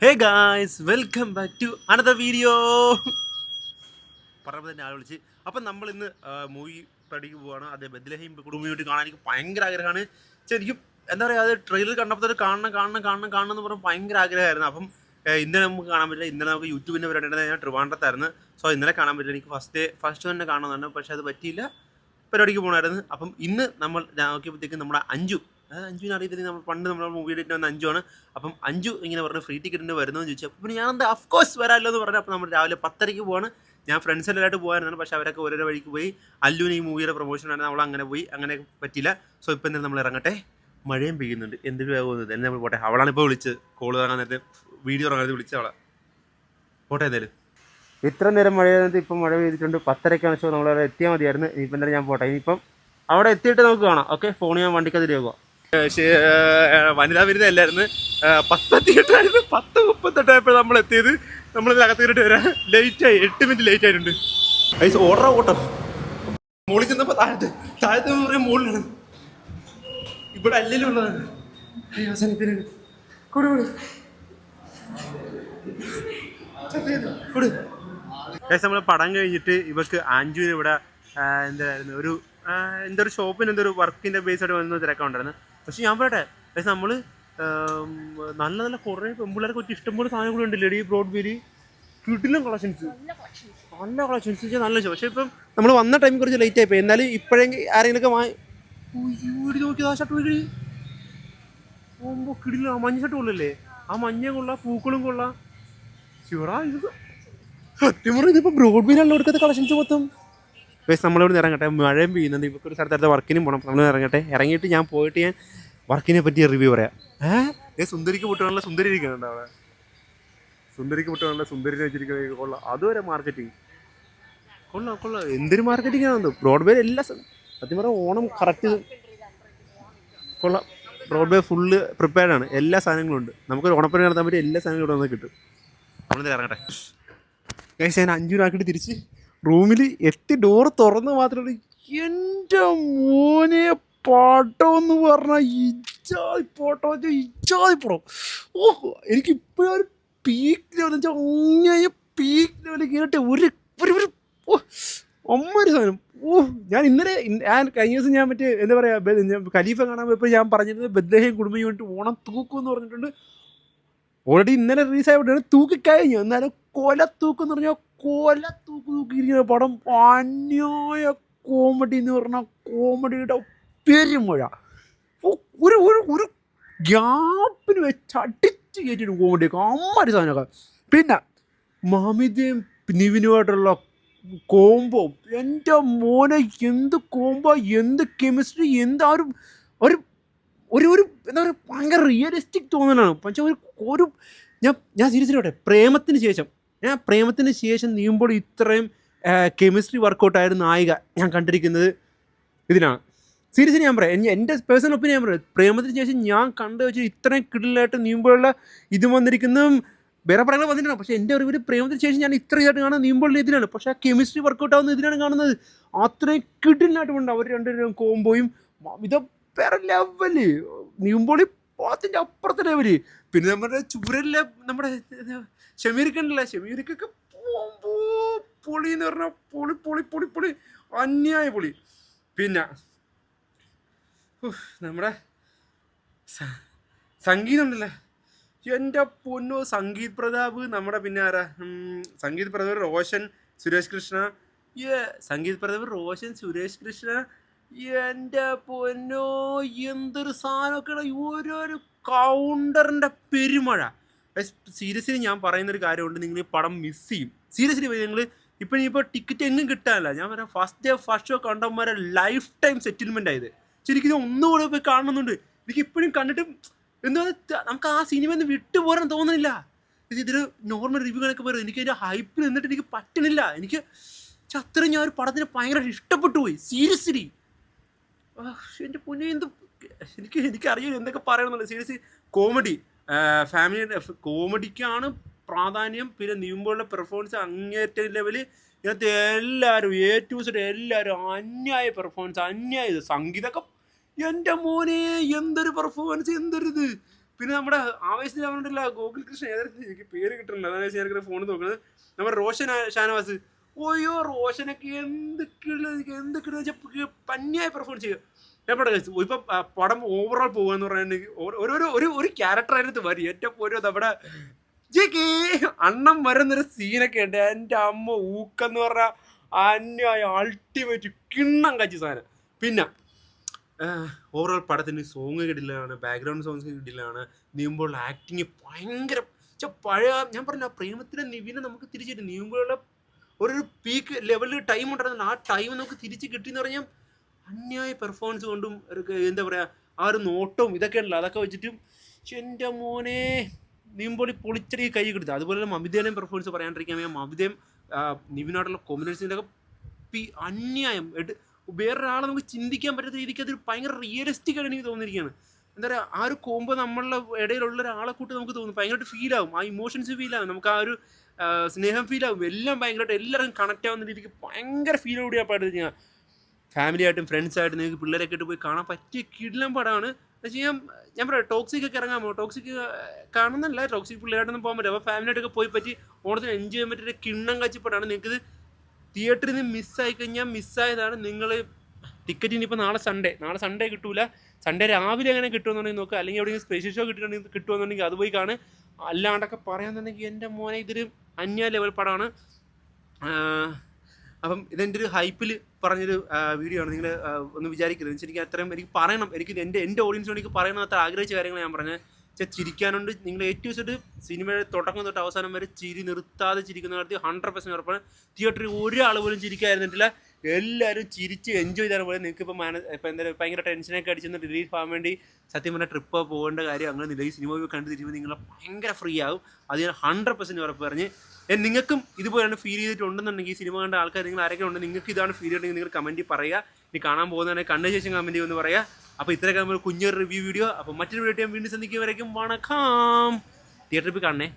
Hey guys, welcome back to another video. പറയുമ്പോൾ തന്നെ ആൾ വിളിച്ച്. അപ്പം നമ്മൾ ഇന്ന് മൂവി പഠിക്ക് പോവാണ്. അത് ബെത്ലഹേം കുടുംബമായിട്ട് കാണാൻ എനിക്ക് ഭയങ്കര ആഗ്രഹമാണ്. ശരിക്കും എന്താ പറയുക, അത് ട്രെയിലർ കണ്ടപ്പോൾ കാണണം എന്ന് പറഞ്ഞാൽ ഭയങ്കര ആഗ്രഹമായിരുന്നു. അപ്പം ഇന്നലെ നമുക്ക് കാണാൻ പറ്റില്ല. ഇന്നലെ നമുക്ക് യൂട്യൂബിൻ്റെ പരിപാടി ഞാൻ ട്രിവാൻഡ്രത്തായിരുന്നു. സോ ഇന്നലെ കാണാൻ പറ്റില്ല. എനിക്ക് ഫസ്റ്റ് തന്നെ കാണണമെന്നാണ്, പക്ഷേ അത് പറ്റിയില്ല. പരിപാടിക്ക് പോകണമായിരുന്നു. അപ്പം ഇന്ന് നമ്മൾ നോക്കിയപ്പോഴത്തേക്കും നമ്മുടെ അഞ്ചുവിനെ അറിയത്തില്ല. നമ്മൾ പണ്ട് നമ്മൾ മൂവി എഡിറ്റ് വന്ന അഞ്ചുവാണ്. അപ്പം അഞ്ചു ഇങ്ങനെ പറഞ്ഞു ഫ്രീ ടിക്കറ്റിന് വരുന്നതെന്ന് ചോദിച്ചു. അപ്പം ഞാൻ എന്താ അഫ്കോഴ്സ് വരാമല്ലോ എന്ന് പറഞ്ഞു. അപ്പം നമ്മൾ രാവിലെ 10:30 പോവാണ്. ഞാൻ ഫ്രണ്ട്സ് എല്ലാവരായിട്ട് പോകാനായിരുന്നു, പക്ഷേ അവരൊക്കെ ഓരോരോ വഴിക്ക് പോയി. അല്ലുവിന് ഈ മൂവിയുടെ പ്രൊമോഷനാണ്, അവൾ അങ്ങനെ പോയി. അങ്ങനെ പറ്റില്ല. സോ ഇപ്പം എന്തായാലും നമ്മൾ ഇറങ്ങട്ടെ. മഴയും പെയ്യുന്നുണ്ട്, എന്തൊരു ആകുന്നത് എന്നെ നമ്മൾ പോട്ടെ. അവളാണ് ഇപ്പോൾ വിളിച്ചത്. കോൾ ഇറങ്ങാൻ നേരത്തെ, വീഡിയോ ഇറങ്ങാൻ നേരത്തെ വിളിച്ച അവളെ. പോട്ടെ എന്തായാലും. ഇത്ര നേരം മഴ ചെയ്തിട്ട് ഇപ്പം മഴ പെയ്തിട്ടുണ്ട്. 10:30 ഷോ. നമ്മളവിടെ എത്തിയാൽ മതിയായിരുന്നു. ഇനിയിപ്പം എന്തായാലും ഞാൻ പോട്ടെ. ഇനിയിപ്പം അവിടെ എത്തിയിട്ട് നമുക്ക് കാണാം. ഓക്കെ, ഫോൺ ഞാൻ വണ്ടിക്കതിരേക്കുക. വനിതാ വിരുദ്ധല്ലായിരുന്നു. 10:38 10:38 നമ്മൾ എത്തിയത്. നമ്മളിതിനകത്ത് കയറിയിട്ട് വരാൻ ലേറ്റായി, 8 മിനിറ്റ് ലേറ്റ് ആയിട്ടുണ്ട്. ഐസ് ഓട്ടം മുകളിൽ ചെന്നപ്പോൾ താഴത്തെ പറയാൻ മുകളിലാണ്. ഇവിടെ അല്ലെങ്കിലും ഉള്ളതാണ്. അവസാനത്തിന് നമ്മൾ പടം കഴിഞ്ഞിട്ട് ഇവർക്ക് ആഞ്ചുവിന് ഇവിടെ എന്തായിരുന്നു ഒരു ഷോപ്പിന് എന്തൊരു വർക്കിൻ്റെ ബേസായിട്ട് വന്ന തിരക്കുണ്ടായിരുന്നു. പക്ഷെ ഞാൻ പറയട്ടെ, പക്ഷെ നമ്മൾ നല്ല നല്ല കുറേ പെൺപിള്ളേർക്ക് വെച്ച് ഇഷ്ടംപോലെ സാധനങ്ങളുണ്ടല്ലേ ഈ ബ്രോഡ്വേയിൽ. കിടിലം കളക്ഷൻസ്, നല്ല കളക്ഷൻസ് വെച്ചാൽ നല്ല ഷോ. പക്ഷേ ഇപ്പം നമ്മൾ വന്ന ടൈം കുറച്ച് ലേറ്റ് ആയിപ്പോയി. എന്നാലും ഇപ്പോഴെങ്കിൽ ആരെങ്കിലുമൊക്കെ വീട് നോക്കിയത് ആ ഷർട്ട് വീട് പോകുമ്പോൾ കിടില മഞ്ഞ ഷർട്ട് കൊള്ളല്ലേ. ആ മഞ്ഞ കൊള്ളാം, പൂക്കളും കൊള്ളാം. ശിവറാ, ഇത് സത്യം പറഞ്ഞാൽ ഇതിപ്പോൾ ബ്രോഡ്വേയിലാണ് എടുക്കാത്ത കളക്ഷൻസ് മൊത്തം. പക്ഷേ നമ്മളിവിടെ ഇറങ്ങട്ടെ. മഴയും പെയ്യുന്നുണ്ട്. ഇവർക്ക് ഒരു സ്ഥലത്ത് വർക്കിനും പോകണം. നമ്മൾ ഇറങ്ങട്ടെ. ഇറങ്ങിയിട്ട് ഞാൻ വർക്കിനെ പറ്റി റിവ്യൂ പറയാം. സുന്ദരിക്ക് പൊട്ടുകാനുള്ള സുന്ദരി ഇരിക്കുന്നുണ്ട് അവിടെ. സുന്ദരിക്ക് പൊട്ടുകാനുള്ള സുന്ദരിനെ വെച്ചിരിക്കുന്ന കൊള്ളാം. അതുവരെ മാർക്കറ്റിങ് കൊള്ളാം. എന്തൊരു മാർക്കറ്റിംഗ് ആണെന്ന്. ബ്രോഡ്വേ എല്ലാ സത്യം പറഞ്ഞാൽ ഓണം കറക്റ്റ് കൊള്ളാം. ബ്രോഡ്വേ ഫുള്ള് പ്രിപ്പയർഡ് ആണ്. എല്ലാ സാധനങ്ങളും ഉണ്ട്. നമുക്കൊരു ഓണപ്പണി നടത്താൻ പറ്റിയ എല്ലാ സാധനങ്ങളും ഇവിടെ വന്ന് കിട്ടും. നമ്മളിത് ഇറങ്ങട്ടെ. ഞാൻ 5 രൂപ തിരിച്ച് റൂമിൽ എത്തി. ഡോറ് തുറന്ന് മാത്രമേ എൻ്റെ മോനെ പടം എന്ന് പറഞ്ഞാൽ ഇജാതി പടം. ഓഹോ, എനിക്കിപ്പോഴും ഒരു പീക്ക് ലെവൽ വെച്ചാൽ അങ്ങനെ പീക്ക് ലെവലിൽ കയറിയിട്ട് ഒരു ഒരു സാധനം. ഞാൻ കഴിഞ്ഞ ദിവസം ഞാൻ എന്താ പറയുക, ഖലീഫ കാണാൻ പോയപ്പോൾ ഞാൻ പറഞ്ഞിരുന്നത് ബെത്ലഹേം കുടുംബം വേണ്ടിയിട്ട് ഓണം തൂക്കും എന്ന് പറഞ്ഞിട്ടുണ്ട്. ഓൾറെഡി ഇന്നലെ റിലീസായിട്ടാണ് തൂക്കിക്കഴിഞ്ഞു. എന്നാലും കൊലത്തൂക്ക് എന്ന് പറഞ്ഞാൽ തൂക്കിയിരിക്കുന്ന പടം. അന്യായ കോമഡി എന്ന് പറഞ്ഞാൽ കോമഡിയുടെ പെരുമഴ. ഒരു ഒരു ഒരു ഗ്യാപ്പിന് വെച്ച് അടിച്ച് കയറ്റിയിട്ട് കോമഡിയൊക്കെ അമ്മൊരു സാധനമൊക്കെ. പിന്നെ മാമിതയും നിവിനുമായിട്ടുള്ള കോംബോ, എൻ്റെ മോനെ എന്ത് കോംബോ, എന്ത് കെമിസ്ട്രി, എന്താ ഒരു ഒരു എന്താ പറയുക, ഭയങ്കര റിയലിസ്റ്റിക് തോന്നലാണ്. പക്ഷെ ഒരു ഞാൻ സീരിയസ്ലി പറയട്ടെ, പ്രേമത്തിന് ശേഷം നീയുമ്പോൾ ഇത്രയും കെമിസ്ട്രി വർക്കൗട്ടായിരുന്നു നായിക ഞാൻ കണ്ടിരിക്കുന്നത് ഇതിനാണ്. സീരിയസ്ലി ഞാൻ പറയാം, എൻ്റെ പേഴ്സണൽ ഒപ്പീനിയൻ ഞാൻ പറയാം. പ്രേമത്തിന് ശേഷം ഞാൻ കണ്ടു വെച്ചാൽ ഇത്രയും കിടിലായിട്ട് നീയുമ്പോഴുള്ള ഇത് വന്നിരിക്കുന്നതും വേറെ പടങ്ങൾ വന്നിട്ടാണ്. പക്ഷേ എൻ്റെ ഒരു പ്രേമത്തിന് ശേഷം ഞാൻ ഇത്ര ഇതായിട്ട് കാണുന്നത് നീയുമ്പോഴുള്ള ഇതിനാണ്. പക്ഷേ ആ കെമിസ്ട്രി വർക്കൗട്ട് ആവുന്ന ഇതിനാണ് കാണുന്നത്. അത്രയും കിടിലായിട്ട് ഉണ്ട് അവർ രണ്ടുപേരും കോംബോയും. ഇത് വേറെ ലെവല്. നീയുമ്പോൾ അതിൻ്റെ അപ്പുറത്തെ ലെവല്. പിന്നെ നമ്മുടെ ചൂരലിലെ നമ്മുടെ ഷമീർക്കുണ്ടല്ല, ഷമീർക്കൊക്കെ പൊളി എന്ന് പറഞ്ഞാൽ പൊളി അന്യായ പൊളി. പിന്നെ നമ്മുടെ സംഗീതം ഉണ്ടല്ലേ, എൻ്റെ പൊന്നോ. സംഗീത് പ്രതാപ്, നമ്മുടെ പിന്നെ ആരാ, സംഗീത് പ്രതാപ്, റോഷൻ, സുരേഷ് കൃഷ്ണ. സുരേഷ് കൃഷ്ണ. എൻ്റെ പൊന്നോ, എന്തൊരു സാധനമൊക്കെയാണ്. ഓരോരോ കൗണ്ടറിൻ്റെ പെരുമഴ. സീരിയസ്ലി ഞാൻ പറയുന്നൊരു കാര്യമുണ്ട്, നിങ്ങൾ ഈ പടം മിസ് ചെയ്യും. സീരിയസ്ലി നിങ്ങൾ ഇപ്പോൾ ടിക്കറ്റ് എങ്ങും കിട്ടാനില്ല. ഞാൻ പറയാം, ഫസ്റ്റ് ഷോ കണ്ടവന്മാരെ ലൈഫ് ടൈം സെറ്റിൽമെൻ്റ് ആയത്. ശരിക്കും ഒന്നുകൂടെ പോയി കാണണമെന്നുണ്ട്. എനിക്ക് ഇപ്പോഴും കണ്ടിട്ട് എന്താ, നമുക്ക് ആ സിനിമ ഒന്ന് വിട്ടുപോരാൻ തോന്നുന്നില്ല. ഇതൊരു നോർമൽ റിവ്യൂ കണക്ക് പറയും. എനിക്ക് അതിൻ്റെ ഹൈപ്പിൽ നിന്നിട്ട് എനിക്ക് പറ്റണില്ല. അത്രയും ഞാൻ ഒരു പടത്തിന് ഭയങ്കര ഇഷ്ടപ്പെട്ടു പോയി. സീരിയസ്ലി എൻ്റെ പൊന്നെ, എനിക്കറിയില്ല എന്തൊക്കെ പറയണമെന്നുള്ളത്. സീരിയസ്ലി കോമഡി, ഫാമിലി കോമഡിക്കാണ് പ്രാധാന്യം. പിന്നെ നീയുമ്പോഴുള്ള പെർഫോമൻസ് അങ്ങേറ്റ ലെവല്. ഇതിനകത്ത് എല്ലാവരും എല്ലാവരും അന്യായ പെർഫോമൻസ്, അന്യായ സംഗീതമൊക്കെ. എൻ്റെ മോനെ എന്തൊരു പെർഫോമൻസ്, എന്തൊരിത്. പിന്നെ നമ്മുടെ ആവേശത്തിൽ അവനുണ്ടല്ല ഗോകുൽ കൃഷ്ണ ഏതായാലും എനിക്ക് പേര് കിട്ടുന്നില്ല, അതാണ് ഞാൻ ഫോണിൽ നോക്കുന്നത്. നമ്മുടെ റോഷൻ ഷാനവാസ്, ഓയോ റോഷനൊക്കെ എന്തൊക്കെയുള്ള വെച്ചാൽ പന്യായി പെർഫോം ചെയ്യും. എവിടെ ഇപ്പം പടം ഓവറോൾ പോകുകയെന്ന് പറഞ്ഞിട്ടുണ്ടെങ്കിൽ ഒരു ക്യാരക്ടർ അതിനകത്ത് വരും. ഏറ്റവും ഒരു നമ്മുടെ ജെക്കി അണ്ണം വരുന്നൊരു സീനൊക്കെ ഉണ്ട്. എൻ്റെ അമ്മ ഊക്കെന്ന് പറഞ്ഞാൽ അന്യായ അൾട്ടിമേറ്റ് കിണ്ണം കാച്ചി സാധനം. പിന്നെ ഓവറോൾ പടത്തിന് സോങ് കിടിലാണ്, ബാക്ക്ഗ്രൗണ്ട് സോങ്സ് കിടിലാണ്, നീയുമ്പോൾ ആക്ടിങ് ഭയങ്കര പഴയ ഞാൻ പറഞ്ഞ പ്രേമത്തിലെ നിവിനെ നമുക്ക് തിരിച്ചിട്ട് നീയുമ്പോഴുള്ള ഒരു പീക്ക് ലെവലിൽ ടൈം ഉണ്ടായിരുന്നു. ആ ടൈം നമുക്ക് തിരിച്ച് കിട്ടിയെന്ന് പറഞ്ഞാൽ അന്യായ പെർഫോമൻസ് കൊണ്ടും എന്താ പറയുക ആ ഒരു നോട്ടവും ഇതൊക്കെ ഉണ്ടല്ലോ, അതൊക്കെ വെച്ചിട്ടും എൻ്റെ മോനെ നീമ്പോളി പൊളിച്ചടി കൈ കിട്ടുക. അതുപോലെ തന്നെ മമിതയുടെയും പെർഫോമൻസ് പറയാണ്ടിരിക്കാൻ മമിതയും നിവിനോടുള്ള കോമ്പിനേഷൻ്റെ ഒക്കെ അന്യായം. വേറൊരാളെ നമുക്ക് ചിന്തിക്കാൻ പറ്റാത്ത രീതിക്ക് അതൊരു ഭയങ്കര റിയലിസ്റ്റിക് ആയിട്ട് എനിക്ക് തോന്നിയിരിക്കുകയാണ്. എന്താ പറയുക ആ ഒരു കോമ്പോ നമ്മളുടെ ഇടയിലുള്ള ഒരാളെ കൂട്ട് നമുക്ക് തോന്നും, ഭയങ്കരമായിട്ട് ഫീലാവും, ആ ഇമോഷൻസ് ഫീലാവും, നമുക്ക് ആ ഒരു സ്നേഹം ഫീലാവും, എല്ലാം ഭയങ്കരമായിട്ട് എല്ലാവർക്കും കണക്റ്റ് ആവുന്ന രീതിക്ക് ഭയങ്കര ഫീലോട് പാട്ട് ഞാൻ ഫാമിലിയായിട്ടും ഫ്രണ്ട്സായിട്ടും നിങ്ങൾക്ക് പിള്ളേരൊക്കെ ആയിട്ട് പോയി കാണാൻ പറ്റിയ കിടിലം പടമാണ്. പക്ഷേ ഞാൻ പറയാം ടോക്സിക് ഒക്കെ ഇറങ്ങാമോ, ടോക്സിക് കാണുന്നില്ല, ടോക്സിക് പിള്ളേരായിട്ടൊന്നും പോകാൻ പറ്റില്ല. അപ്പോൾ ഫാമിലിയായിട്ടൊക്കെ പോയി പറ്റി ഓണത്തിന് എൻജോയ് ചെയ്യാൻ പറ്റിയ കിണ്ണം കാച്ചിപ്പടാണ്. നിങ്ങൾക്കിത് തിയേറ്ററിൽ നിന്ന് മിസ്സായി കഴിഞ്ഞാൽ മിസ്സായതാണ്. നിങ്ങൾ ടിക്കറ്റ് ഇനിയിപ്പോൾ നാളെ സൺഡേ കിട്ടൂല, സൺഡേ രാവിലെ അങ്ങനെ കിട്ടുമെന്നുണ്ടെങ്കിൽ നോക്കുക, അല്ലെങ്കിൽ എവിടെയെങ്കിലും സ്പെഷ്യൽ ഷോ കിട്ടുമെന്നുണ്ടെങ്കിൽ അത് പോയി കാണുക. അല്ലാണ്ടൊക്കെ പറയാന്നുണ്ടെങ്കിൽ എൻ്റെ മോനെ ഇതൊരു അന്യ ലെവൽ പടമാണ്. അപ്പം ഇതെൻ്റെ ഒരു ഹൈപ്പിൽ പറഞ്ഞൊരു വീഡിയോ ആണ്. നിങ്ങൾ ഒന്ന് വിചാരിക്കരുത്, എനിക്ക് അത്രയും എനിക്ക് പറയണം, എൻ്റെ ഓഡിയൻസിനോട് എനിക്ക് പറയണം അത്ര ആഗ്രഹിച്ച കാര്യങ്ങൾ ഞാൻ പറഞ്ഞത്. ചിരിക്കാനുണ്ട്. നിങ്ങൾ ഏറ്റവും വെച്ചിട്ട് സിനിമയുടെ തുടക്കം തൊട്ട് അവസാനം വരെ ചിരി നിർത്താതെ ചിരിക്കുന്ന കാര്യത്തിൽ 100% ഉറപ്പാണ്. തിയേറ്ററിൽ ഒരാൾ പോലും ചിരിക്കാതിരുന്നിട്ടില്ല, എല്ലാവരും ചിരിച്ച് എൻജോയ് ചെയ്താൽ പോലെ. നിങ്ങൾക്ക് ഇപ്പം എന്തായാലും ഭയങ്കര ടെൻഷനൊക്കെ അടിച്ചെന്ന് റിലീഫ് ആവാൻ വേണ്ടി സത്യം പറഞ്ഞാൽ ട്രിപ്പ് പോകേണ്ട കാര്യം അങ്ങനെ നില ഈ സിനിമ പോയി കണ്ടു തിരിയുമ്പോൾ നിങ്ങൾ ഭയങ്കര ഫ്രീ ആവും. അത് ഞാൻ 100% ഉറപ്പ് പറഞ്ഞ്. നിങ്ങൾക്കും ഇതുപോലെയാണ് ഫീൽ ചെയ്തിട്ടുണ്ടെന്നുണ്ടെങ്കിൽ ഈ സിനിമ കണ്ട ആൾക്കാർ നിങ്ങൾ ആരൊക്കെ ഉണ്ട്, നിങ്ങൾക്ക് ഇതാണ് ഫീൽ ചെയ്തിട്ടുണ്ടെങ്കിൽ നിങ്ങൾ കമൻറ്റിൽ പറയുക. ഇനി കാണാൻ പോകുന്നതാണെങ്കിൽ കണ്ട ശേഷം കമൻറ്റ് ചെയ്യുമെന്ന് പറയുക. അപ്പോൾ ഇത്രയൊക്കെ നമ്മൾ കുഞ്ഞൊരു റിവ്യൂ വീഡിയോ. അപ്പോൾ മറ്റൊരു വീഡിയോ ഞാൻ വീണ്ടും സന്ധിക്കും വരയ്ക്കും. വണക്കം. തിയേറ്ററിൽ പോയി കാണണേ.